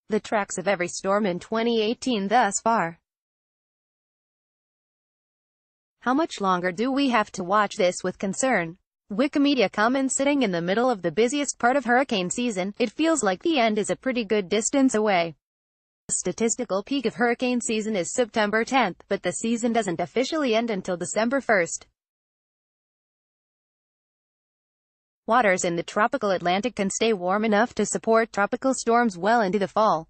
The tracks of every storm in 2018 thus far. How much longer do we have to watch this with concern? Wikimedia comments: sitting in the middle of the busiest part of hurricane season, it feels like the end is a pretty good distance away. The statistical peak of hurricane season is September 10th, but the season doesn't officially end until December 1st. Waters in the tropical Atlantic can stay warm enough to support tropical storms well into the fall.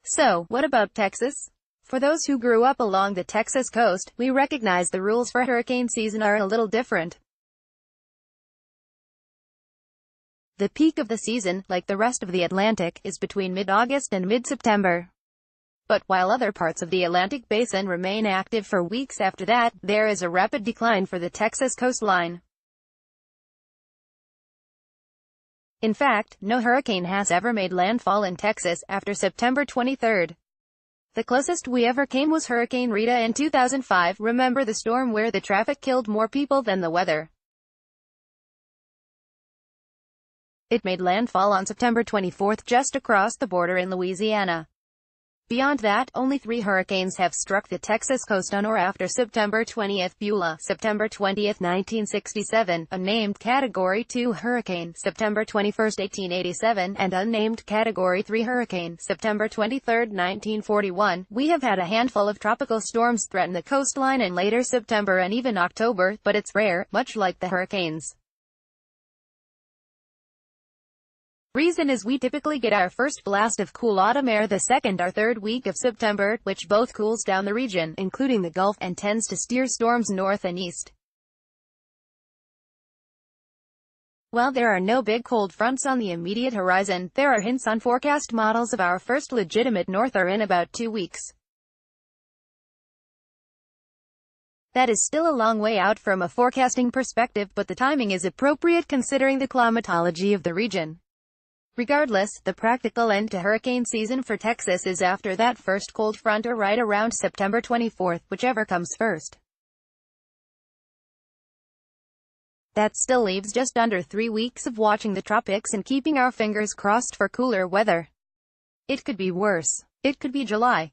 So, what about Texas? For those who grew up along the Texas coast, we recognize the rules for hurricane season are a little different. The peak of the season, like the rest of the Atlantic, is between mid-August and mid-September. But while other parts of the Atlantic basin remain active for weeks after that, there is a rapid decline for the Texas coastline. In fact, no hurricane has ever made landfall in Texas after September 23rd. The closest we ever came was Hurricane Rita in 2005. Remember the storm where the traffic killed more people than the weather? It made landfall on September 24th just across the border in Louisiana. Beyond that, only 3 hurricanes have struck the Texas coast on or after September 20th. Beulah, September 20th, 1967, unnamed Category 2 hurricane, September 21st, 1887, and unnamed Category 3 hurricane, September 23rd, 1941. We have had a handful of tropical storms threaten the coastline in later September and even October, but it's rare, much like the hurricanes. Reason is we typically get our first blast of cool autumn air the second or third week of September, which both cools down the region, including the Gulf, and tends to steer storms north and east. While there are no big cold fronts on the immediate horizon, there are hints on forecast models of our first legitimate norther in about 2 weeks. That is still a long way out from a forecasting perspective, but the timing is appropriate considering the climatology of the region. Regardless, the practical end to hurricane season for Texas is after that first cold front or right around September 24th, whichever comes first. That still leaves just under 3 weeks of watching the tropics and keeping our fingers crossed for cooler weather. It could be worse. It could be July.